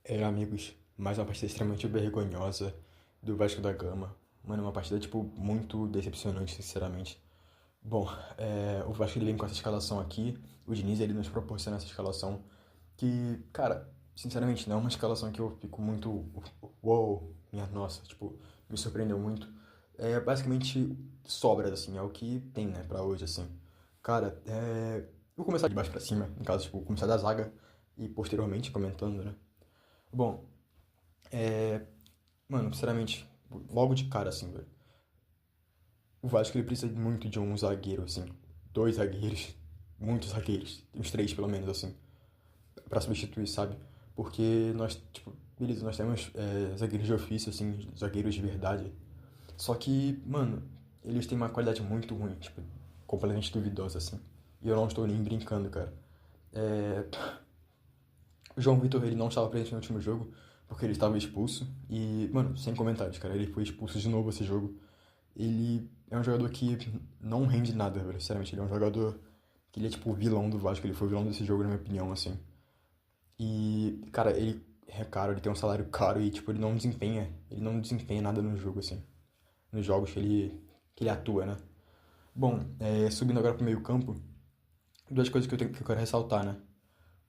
Amigos, mais uma partida extremamente vergonhosa do Vasco da Gama. Mano, uma partida, tipo, muito decepcionante, sinceramente. Bom, o Vasco ele vem com essa escalação aqui, o Diniz ele nos proporciona essa escalação que, cara, sinceramente, não é uma escalação que eu fico muito, uou, minha nossa, tipo, me surpreendeu muito. É basicamente sobras, assim, é o que tem, né, pra hoje, assim. Cara, vou começar de baixo pra cima, no caso, tipo, começar da zaga e posteriormente comentando, né. Bom, mano, sinceramente, logo de cara, assim, velho. O Vasco ele precisa muito de um zagueiro, assim. Dois zagueiros, muitos zagueiros, uns três pelo menos, assim, pra substituir, sabe? Porque nós, tipo, beleza, nós temos zagueiros de ofício, assim, zagueiros de verdade. Só que, mano, eles têm uma qualidade muito ruim, tipo, completamente duvidosa, assim. E eu não estou nem brincando, cara. É, O João Vitor, ele não estava presente no último jogo, porque ele estava expulso. E, mano, sem comentários, cara. Ele foi expulso de novo esse jogo. Ele é um jogador que não rende nada, velho. Sinceramente, ele é um jogador que ele é tipo o vilão do Vasco. Ele foi o vilão desse jogo, na minha opinião, assim. E, cara, ele é caro, ele tem um salário caro e, tipo, ele não desempenha. Ele não desempenha nada no jogo, assim. Nos jogos que ele atua, né? Bom, subindo agora pro meio-campo, duas coisas que eu quero ressaltar, né?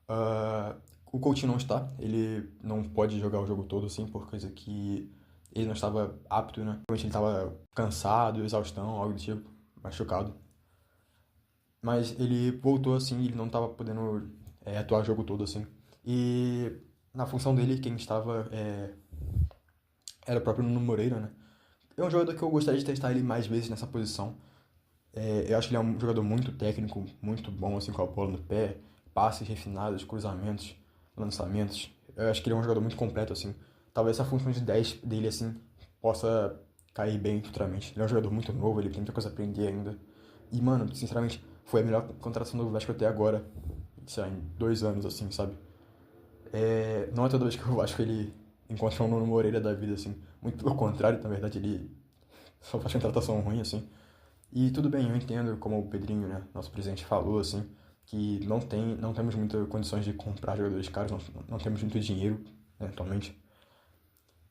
Ah, o Coutinho não está, ele não pode jogar o jogo todo, assim, por causa que ele não estava apto, né? Provavelmente ele estava cansado, exaustão, algo do tipo, machucado. Mas ele voltou, assim, ele não estava podendo atuar o jogo todo, assim. E na função dele, quem estava era o próprio Nuno Moreira, né? É um jogador que eu gostaria de testar ele mais vezes nessa posição. Eu acho que ele é um jogador muito técnico, muito bom, assim, com a bola no pé, passes refinados, cruzamentos, lançamentos. Eu acho que ele é um jogador muito completo, assim. Talvez essa função de 10 dele, assim, possa cair bem futuramente. Ele é um jogador muito novo, ele tem muita coisa a aprender ainda. E, mano, sinceramente, foi a melhor contratação do Vasco até agora. Sei lá, em 2 anos, assim, sabe? Não é toda vez que o Vasco ele encontra um Nuno Moreira da vida, assim. Muito pelo contrário, na verdade, ele só faz contratação ruim, assim. E tudo bem, eu entendo como o Pedrinho, né, nosso presidente falou, assim, que não temos muitas condições de comprar jogadores caros, não temos muito dinheiro, né, atualmente.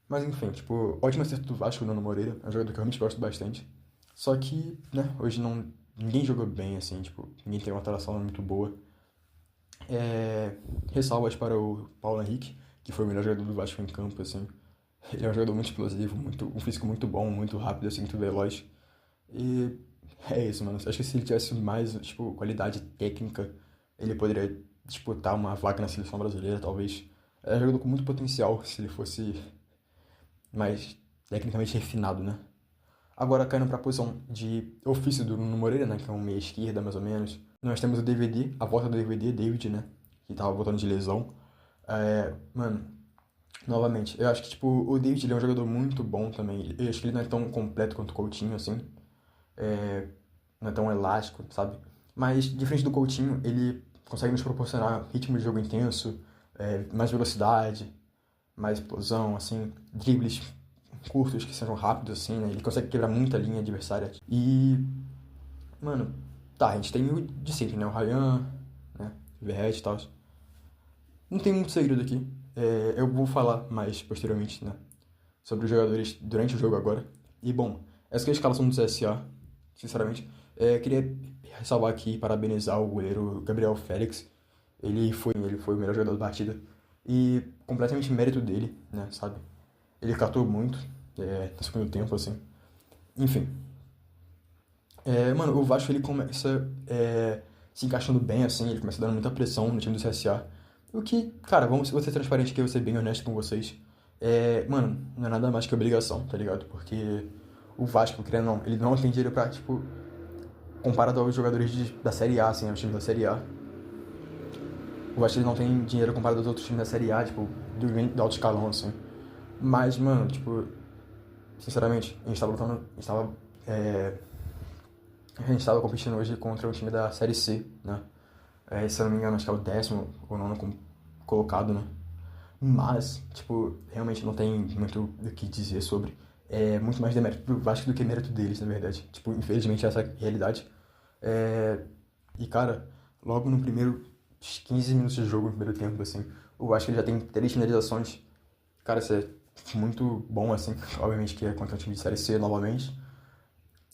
Mas enfim, tipo, ótimo acerto do Vasco, o Nuno Moreira, é um jogador que eu realmente gosto bastante. Só que, né, hoje ninguém jogou bem, assim, tipo, ninguém tem uma atuação muito boa. Ressalvas para o Paulo Henrique, que foi o melhor jogador do Vasco em campo, assim. Ele é um jogador muito explosivo, um físico muito bom, muito rápido, assim, muito veloz. E é isso, mano. Acho que se ele tivesse mais, tipo, qualidade técnica, ele poderia disputar uma vaga na seleção brasileira, talvez. É um jogador com muito potencial se ele fosse mais tecnicamente refinado, né? Agora, caindo pra posição de ofício do Nuno Moreira, né? Que é um meia esquerda, mais ou menos. Nós temos o DVD, a volta do DVD, David, né? Que tava voltando de lesão. Mano, novamente, eu acho que, tipo, o David ele é um jogador muito bom também. Eu acho que ele não é tão completo quanto o Coutinho, assim. É, não é tão elástico, sabe? Mas, diferente do Coutinho, ele consegue nos proporcionar ritmo de jogo intenso, mais velocidade, mais explosão, assim, dribles curtos que sejam rápidos, assim, né? Ele consegue quebrar muita linha adversária. E, mano, tá, a gente tem o de sempre, né? O Ryan, né? O Verratti e tal. Não tem muito segredo aqui. Eu vou falar mais posteriormente, né? Sobre os jogadores durante o jogo agora. E, bom, essa que é a escalação do CSA, sinceramente. Queria ressalvar aqui e parabenizar o goleiro Gabriel Félix. Ele foi o melhor jogador da partida. E completamente mérito dele, né, sabe? Ele catou muito no segundo tempo, assim. Enfim. Mano, o Vasco ele começa se encaixando bem, assim. Ele começa dando muita pressão no time do CSA. O que, cara, vou ser transparente aqui, eu vou ser bem honesto com vocês. Mano, não é nada mais que obrigação, tá ligado? Porque o Vasco, querendo ou não, ele não tem dinheiro pra, tipo, comparado aos jogadores da Série A, assim, aos times da Série A. O Vasco ele não tem dinheiro comparado aos outros times da Série A, tipo, do alto escalão, assim. Mas, mano, tipo, sinceramente, a gente tava lutando, a gente tava competindo hoje contra um time da Série C, né? Se eu não me engano, acho que é o 10º ou 9º colocado, né? Mas, tipo, realmente não tem muito o que dizer sobre. É muito mais demérito do Vasco do que mérito deles, na verdade. Tipo, infelizmente essa é a realidade. E, cara, logo no primeiro 15 minutos de jogo, no primeiro tempo, assim, Eu acho que ele já tem 3 finalizações. Cara, isso é muito bom, assim. Obviamente que é contra um time de Série C novamente.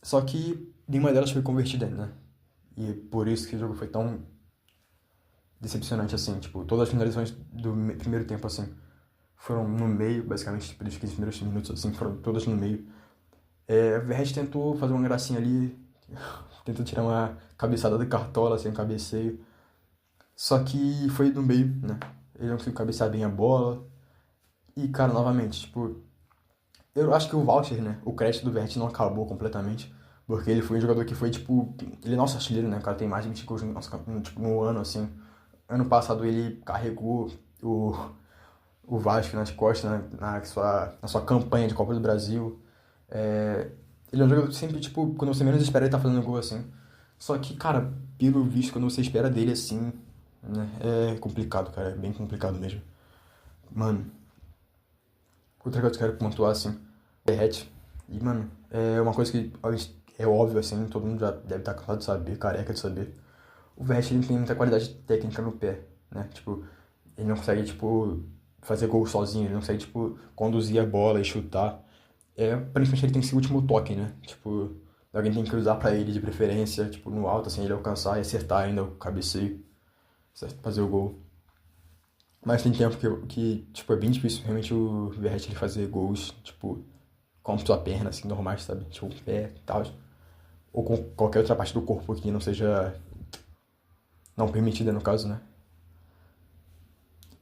Só que nenhuma delas foi convertida, né? E por isso que o jogo foi tão decepcionante, assim. Tipo, todas as finalizações do primeiro tempo, assim, foram no meio, basicamente, tipo, dos 15 primeiros minutos, assim, foram todas no meio. O Verratti tentou fazer uma gracinha ali, tentou tirar uma cabeçada do Cartola, assim, um cabeceio. Só que foi no meio, né? Ele não conseguiu cabecear bem a bola. E, cara, novamente, tipo, eu acho que o voucher, né? O crédito do Verratti não acabou completamente. Porque ele foi um jogador que foi, tipo, ele é nosso artilheiro, né? O cara tem mais de 20 gols tipo, no ano, assim. Ano passado ele carregou o Vasco nas costas, né? Na sua campanha de Copa do Brasil. Ele é um jogador que sempre, tipo, quando você menos espera, ele tá fazendo gol assim. Só que, cara, pelo visto, quando você espera dele assim, né? É complicado, cara. É bem complicado mesmo. Mano, outra coisa que eu quero pontuar, assim, derrete. E, mano, é uma coisa que é óbvio, assim, todo mundo já deve estar cansado de saber, careca de saber. O Verratti, ele tem muita qualidade técnica no pé, né? Tipo, ele não consegue, tipo, fazer gol sozinho, ele não consegue, tipo, conduzir a bola e chutar. Principalmente ele tem esse último toque, né? Tipo, alguém tem que cruzar pra ele de preferência, tipo, no alto, assim, ele alcançar e acertar ainda o cabeceio, certo? Fazer o gol. Mas tem tempo que tipo, é bem difícil realmente o Verratti ele fazer gols, tipo, com a sua perna, assim, normais, sabe? Tipo, o pé e tal. Ou com qualquer outra parte do corpo que não seja não permitida, no caso, né?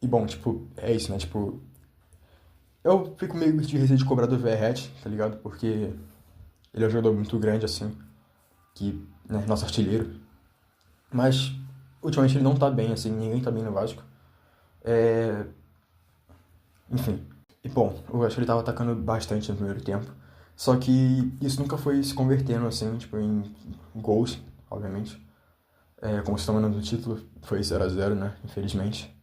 E bom, tipo, é isso, né? Tipo, eu fico meio de receio de cobrar do Verratti, tá ligado? Porque ele é um jogador muito grande, assim, que, né, nosso artilheiro. Mas, ultimamente ele não tá bem, assim, ninguém tá bem no Vasco. É... Enfim. E bom, eu acho que ele tava atacando bastante no primeiro tempo. Só que isso nunca foi se convertendo, assim, tipo, em gols, obviamente. Como vocês estão vendo no título, foi 0-0, né? Infelizmente.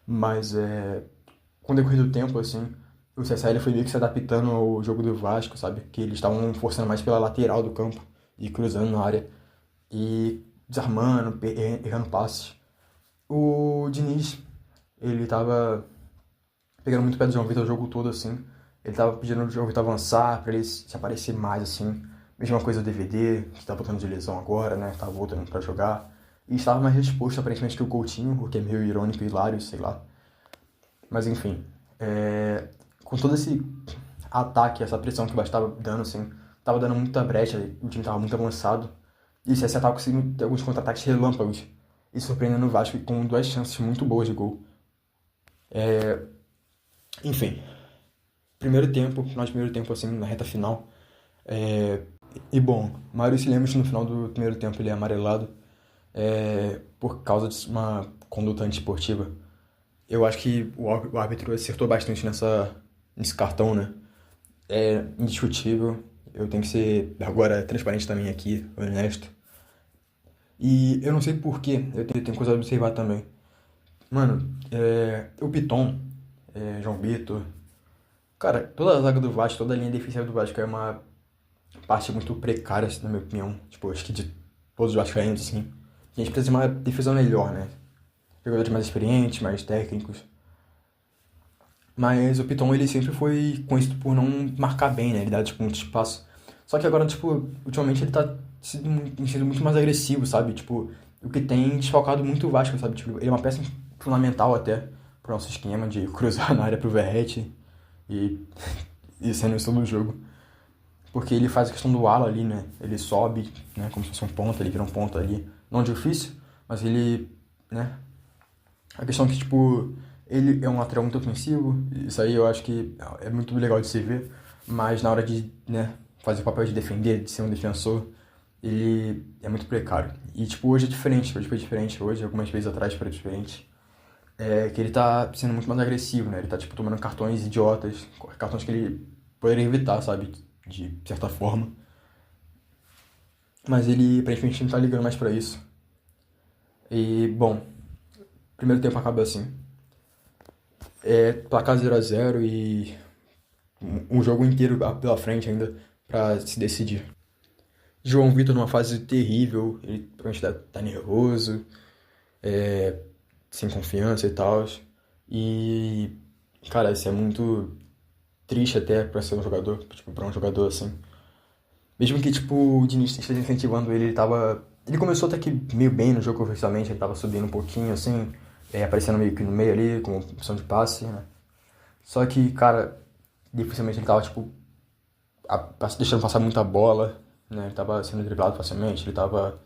Mas, com o decorrer do tempo, assim, o CSL foi meio que se adaptando ao jogo do Vasco, sabe? Que eles estavam forçando mais pela lateral do campo e cruzando na área. E desarmando, errando passes. O Diniz, ele tava pegando muito pé do João Vitor o jogo todo, assim. Ele tava pedindo o João Vitor avançar, pra ele se aparecer mais, assim. Mesma coisa do DVD, que tá voltando de lesão agora, né? Tá voltando pra jogar. E estava mais disposto, aparentemente, que o Coutinho, o que é meio irônico e hilário, sei lá. Mas, enfim. Com todo esse ataque, essa pressão que o Vasco tava dando, assim, tava dando muita brecha, o time tava muito avançado. E o CSA tava conseguindo ter alguns contra-ataques relâmpagos. E surpreendendo o Vasco com 2 chances muito boas de gol. Enfim, final de primeiro tempo, assim, na reta final. E bom, Maurício Lemos no final do primeiro tempo ele é amarelado por causa de uma conduta antiesportiva. Eu acho que o árbitro acertou bastante nesse cartão, né? É indiscutível. Eu tenho que ser agora transparente também aqui, honesto. E eu não sei porquê, eu tenho coisa a observar também. Mano, o Piton, João Vitor. Cara, toda a zaga do Vasco, toda a linha defensiva do Vasco é uma parte muito precária, assim, na minha opinião. Tipo, acho que de todos os vascaínos, assim. A gente precisa de uma defesa melhor, né? Jogadores mais experientes, mais técnicos. Mas o Piton, ele sempre foi conhecido por não marcar bem, né? Ele dá, tipo, muito espaço. Só que agora, tipo, ultimamente ele tá sendo muito mais agressivo, sabe? Tipo, o que tem desfalcado muito o Vasco, sabe? Tipo, ele é uma peça fundamental até pro nosso esquema de cruzar na área pro Verratti e, e sendo isso todo jogo. Porque ele faz a questão do ala ali, né? Ele sobe, né? Como se fosse um ponta, ele vira um ponta ali. Não difícil, mas ele, né? A questão é que, tipo, ele é um lateral muito ofensivo. Isso aí eu acho que é muito legal de se ver. Mas na hora de, né, fazer o papel de defender, de ser um defensor, ele é muito precário. E, tipo, hoje é diferente. Hoje foi diferente. Hoje, algumas vezes atrás foi diferente. Que ele tá sendo muito mais agressivo, né? Ele tá, tipo, tomando cartões idiotas. Cartões que ele poderia evitar, sabe? De certa forma. Mas ele aparentemente não tá ligando mais pra isso. E, bom, primeiro tempo acaba assim. Placar 0-0 e um jogo inteiro pela frente ainda pra se decidir. João Vitor numa fase terrível, ele provavelmente tá nervoso, sem confiança e tal. E, cara, isso é muito triste até pra ser um jogador, tipo, pra um jogador assim. Mesmo que, tipo, o Diniz esteja incentivando ele, ele tava. Ele começou até que meio bem no jogo oficialmente, ele tava subindo um pouquinho, assim, aparecendo meio que no meio ali, com opção de passe, né? Só que, cara, dificilmente ele tava, tipo, deixando passar muita bola, né? Ele tava sendo driblado facilmente, ele tava.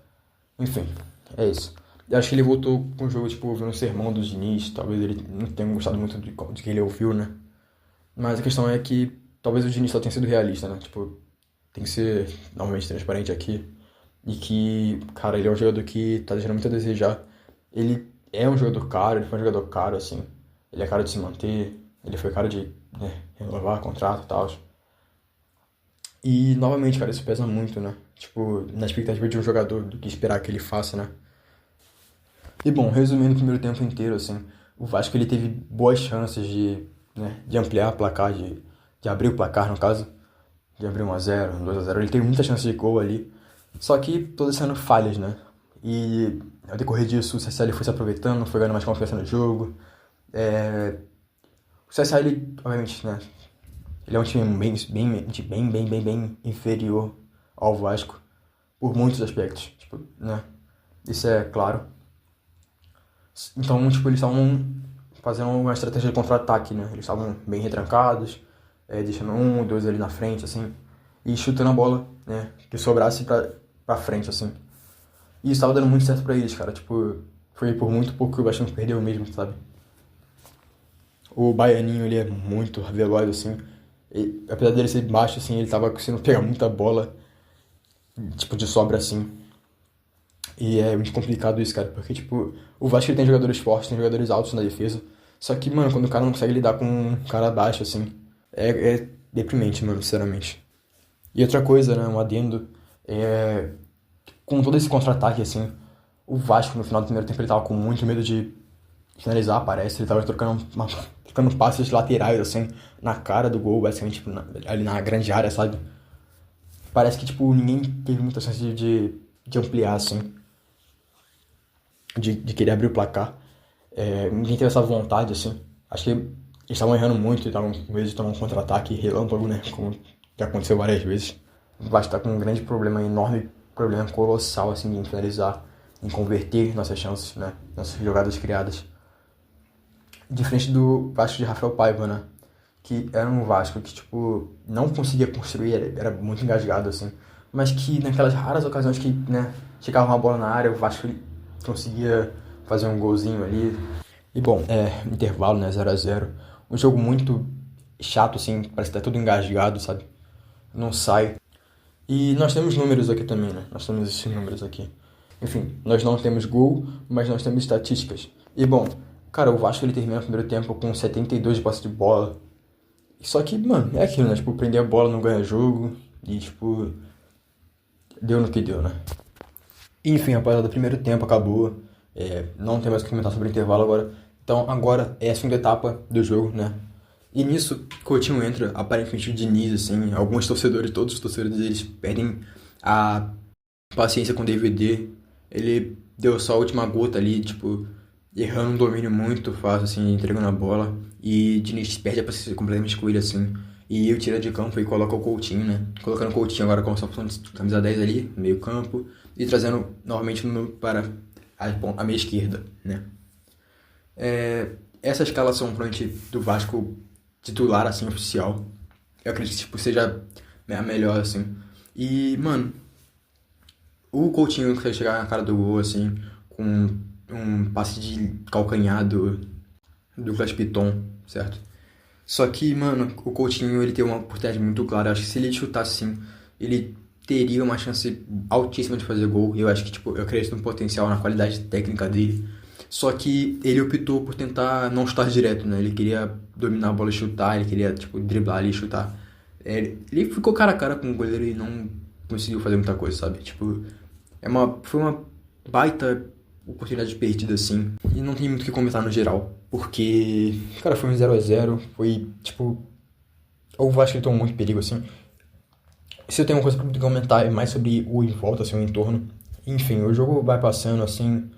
Enfim, é isso. Eu acho que ele voltou com o jogo, tipo, ouvindo um sermão do Diniz, talvez ele não tenha gostado muito de que ele ouviu, né? Mas a questão é que talvez o Diniz só tenha sido realista, né? Tipo, tem que ser normalmente transparente aqui. E que, cara, ele é um jogador que tá deixando muito a desejar. Ele é um jogador caro, ele foi um jogador caro, assim. Ele é caro de se manter, ele foi caro de, né, renovar contrato e tal. E, novamente, cara, isso pesa muito, né? Tipo, na expectativa de um jogador, do que esperar que ele faça, né? E, bom, resumindo o primeiro tempo inteiro, assim, o Vasco ele teve boas chances de, né, de ampliar o placar, de abrir o placar, no caso, de abrir 1-0, 2-0. Ele teve muita chance de gol ali, só que todas sendo falhas, né? E ao decorrer disso, o CSA ele foi se aproveitando, foi ganhando mais confiança no jogo. O CSA, ele, obviamente, né? Ele é um time bem inferior ao Vasco, por muitos aspectos, tipo, né? Isso é claro. Então, tipo, eles estavam fazendo uma estratégia de contra-ataque, né? Eles estavam bem retrancados, deixando um, dois ali na frente, assim, e chutando a bola, né? Que sobrasse pra frente, assim. E isso estava dando muito certo pra eles, cara. Tipo, foi por muito pouco que o Vasco perdeu mesmo, sabe? O Baianinho, ele é muito veloz, assim. E, apesar dele ser baixo, assim, ele tava conseguindo pegar muita bola, tipo, de sobra, assim. E é muito complicado isso, cara, porque, tipo, o Vasco ele tem jogadores fortes, tem jogadores altos na defesa. Só que, mano, quando o cara não consegue lidar com um cara baixo, assim, é deprimente, mano, sinceramente. E outra coisa, né, um adendo, com todo esse contra-ataque, assim, o Vasco no final do primeiro tempo ele tava com muito medo de finalizar, parece. Ele tava trocando passes laterais, assim, na cara do gol, basicamente, tipo, ali na grande área, sabe? Parece que, tipo, ninguém teve muita chance de ampliar, assim, de querer abrir o placar. Ninguém teve essa vontade, assim. Acho que eles estavam errando muito e estavam com medo de tomar um contra-ataque relâmpago, né? Como já aconteceu várias vezes. O Vasco tá com um grande problema, um enorme problema colossal, assim, em finalizar, em converter nossas chances, né? Nossas jogadas criadas. Diferente do Vasco de Rafael Paiva, né? Que era um Vasco que, tipo, não conseguia construir, era muito engasgado, assim. Mas que naquelas raras ocasiões que, né, chegava uma bola na área, o Vasco conseguia fazer um golzinho ali. E bom, intervalo, né, 0-0. Um jogo muito chato, assim, parece que tá tudo engasgado, sabe? Não sai. E nós temos números aqui também, né? Nós temos esses números aqui. Enfim, nós não temos gol, mas nós temos estatísticas. E bom, cara, o Vasco ele termina o primeiro tempo com 72 de posse de bola. Só que, mano, é aquilo, né? Tipo, prender a bola não ganha jogo. E, tipo, deu no que deu, né? Enfim, rapaziada, o primeiro tempo acabou. Não tem mais o que comentar sobre o intervalo agora. Então, agora é a segunda etapa do jogo, né? E nisso, Coutinho entra, aparentemente o Diniz, assim, alguns torcedores, todos os torcedores, eles perdem a paciência com o DVD. Ele deu só a última gota ali, tipo, errando um domínio muito fácil, assim, entregando a bola. E Diniz perde a paciência completamente com ele, assim. E eu tiro de campo e coloca o Coutinho, né? Colocando o Coutinho agora com a sua camisa 10 ali, meio campo. E trazendo novamente para a meia esquerda, né? Essa escalação provavelmente do Vasco titular, assim, oficial. Eu acredito que tipo, seja a melhor, assim. E, mano, o Coutinho consegue chegar na cara do gol, assim, com um passe de calcanhar do Douglas Piton, certo? Só que, mano, o Coutinho, ele tem uma oportunidade muito clara. Eu acho que se ele chutasse, assim, ele teria uma chance altíssima de fazer gol. Eu acho que, tipo, eu acredito no potencial, na qualidade técnica dele. Só que ele optou por tentar não chutar direto, né? Ele queria dominar a bola e chutar, ele queria, tipo, driblar ali e chutar. Ele ficou cara a cara com o goleiro e não conseguiu fazer muita coisa, sabe? Tipo, foi uma baita oportunidade perdida, assim. E não tem muito o que comentar no geral. Porque, cara, foi um 0-0. Foi, tipo... O Vasco ele tomou muito perigo, assim. Se eu tenho uma coisa pra comentar, é mais sobre o em volta, assim, o entorno. Enfim, o jogo vai passando, assim...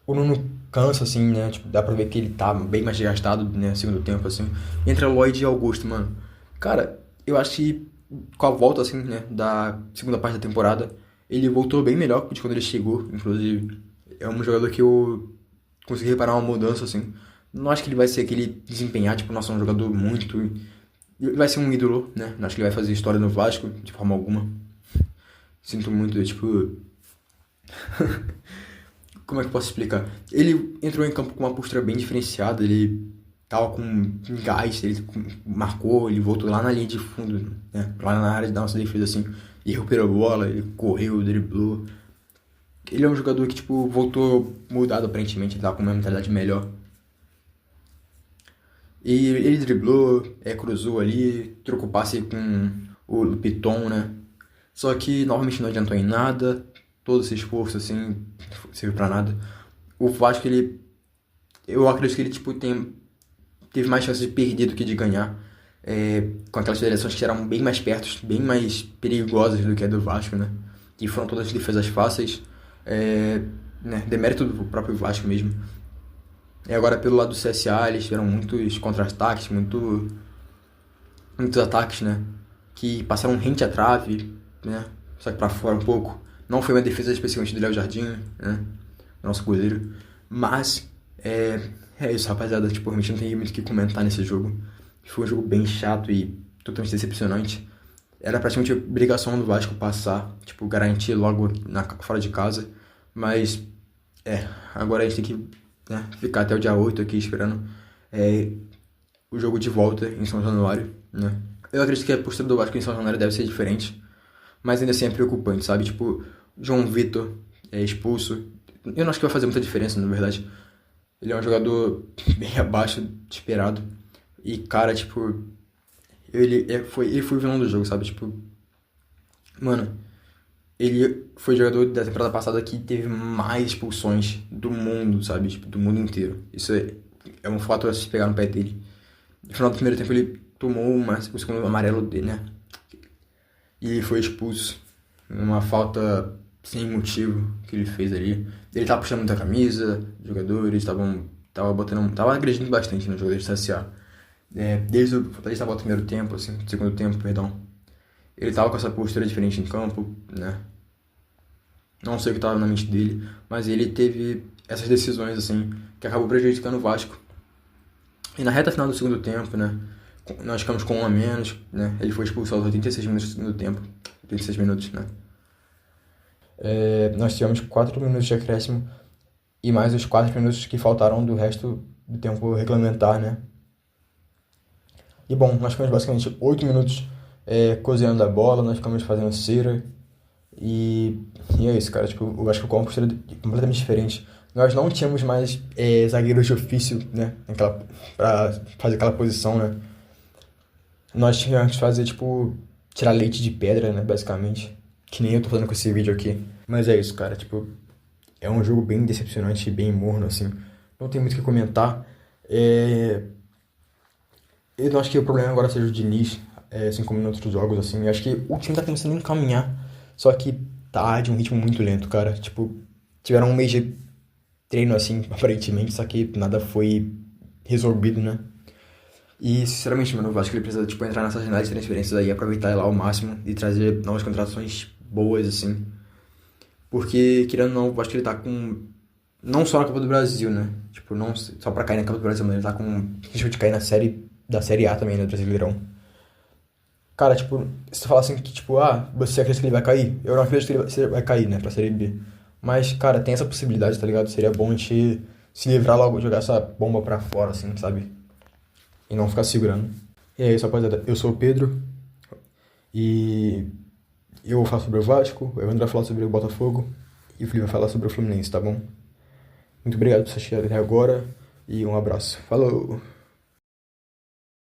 O Nuno cansa, assim, né? Tipo, dá pra ver que ele tá bem mais desgastado, né? Segundo tempo, assim. Entre Lloyd e Augusto, mano. Cara, eu acho que com a volta, assim, né? Da segunda parte da temporada, ele voltou bem melhor de quando ele chegou, inclusive. É um jogador que eu consegui reparar uma mudança, assim. Não acho que ele vai ser aquele desempenhar, tipo, nossa, um jogador muito... Ele vai ser um ídolo, né? Não acho que ele vai fazer história no Vasco, de forma alguma. Sinto muito, tipo... Como é que eu posso explicar? Ele entrou em campo com uma postura bem diferenciada, ele tava com gás, ele marcou, ele voltou lá na linha de fundo, né? Lá na área da nossa defesa, assim, e recuperou a bola, ele correu, driblou. Ele é um jogador que, tipo, voltou mudado aparentemente, ele tava com uma mentalidade melhor. E ele driblou, cruzou ali, trocou passe com o Piton, né? Só que novamente não adiantou em nada, todo esse esforço assim, não serviu pra nada. O Vasco, eu acredito que ele tipo, teve mais chances de perder do que de ganhar. Com aquelas seleções que eram bem mais perto, bem mais perigosas do que a do Vasco, né? Que foram todas defesas fáceis, né? Demérito do próprio Vasco mesmo. E agora pelo lado do CSA, eles tiveram muitos contra-ataques, muitos ataques, né? Que passaram rente à trave, né? Só que pra fora um pouco. Não foi uma defesa especialmente do Léo Jardim, né? Nosso goleiro. Mas, é isso, rapaziada. Tipo, realmente não tem muito o que comentar nesse jogo. Foi um jogo bem chato e totalmente decepcionante. Era praticamente obrigação do Vasco passar, tipo, garantir logo fora de casa. Mas, agora a gente tem que, né, ficar até o dia 8 aqui esperando o jogo de volta em São Januário, né? Eu acredito que a postura do Vasco em São Januário deve ser diferente, mas ainda assim é preocupante, sabe? Tipo, João Vitor é expulso. Eu não acho que vai fazer muita diferença, na verdade. Ele é um jogador bem abaixo do esperado. E, cara, tipo, ele foi o vilão do jogo, sabe? Tipo, mano, ele foi o jogador da temporada passada que teve mais expulsões do mundo, sabe? Tipo, do mundo inteiro. Isso é um fato a se pegar no pé dele. No final do primeiro tempo ele tomou o segundo amarelo dele, né? E ele foi expulso. Uma falta sem motivo que ele fez ali. Ele tava puxando muita camisa, os jogadores tava agredindo bastante nos jogadores do CSA. Desde o Fortaleza tava no primeiro tempo, assim, segundo tempo, perdão. Ele tava com essa postura diferente em campo, né? Não sei o que tava na mente dele, mas ele teve essas decisões, assim, que acabou prejudicando o Vasco. E na reta final do segundo tempo, né? Nós ficamos com um a menos, né? Ele foi expulso aos 86 minutos do segundo tempo. 86 minutos, né? Nós tivemos 4 minutos de acréscimo e mais os 4 minutos que faltaram do resto do tempo regulamentar, né? E bom, nós ficamos basicamente 8 minutos cozinhando a bola, nós ficamos fazendo cera. E é isso, cara. Tipo, eu acho que o Campos era completamente diferente. Nós não tínhamos mais zagueiros de ofício, né? Pra fazer aquela posição, né? Nós tínhamos que fazer, tipo, tirar leite de pedra, né? Basicamente. Que nem eu tô fazendo com esse vídeo aqui. Mas é isso, cara. Tipo, é um jogo bem decepcionante, bem morno, assim. Não tem muito o que comentar. Eu não acho que o problema agora seja o Diniz, assim como em outros jogos, assim. Eu acho que o time tá começando a encaminhar. Só que tá de um ritmo muito lento, cara. Tipo, tiveram um mês de treino, assim, aparentemente, só que nada foi resolvido, né? E, sinceramente, mano, eu acho que ele precisa, tipo, entrar nessa janela de transferências aí, aproveitar ela ao máximo e trazer novas contratações boas, assim. Porque, querendo ou não, eu acho que ele tá com... Não só na Copa do Brasil, né? Tipo, não só pra cair na Copa do Brasil, mas ele tá com risco de cair da Série A também, né? Do Brasileirão. Cara, tipo, se tu fala assim que, tipo, você acredita que ele vai cair? Eu não acredito que ele vai cair, né, pra Série B. Mas, cara, tem essa possibilidade, tá ligado? Seria bom a gente se livrar logo, jogar essa bomba pra fora, assim, sabe? E não ficar segurando. E é isso, rapaziada. Eu sou o Pedro. E eu vou falar sobre o Vasco, o Evandro vai falar sobre o Botafogo. E o Felipe vai falar sobre o Fluminense, tá bom? Muito obrigado por assistir até agora. E um abraço. Falou!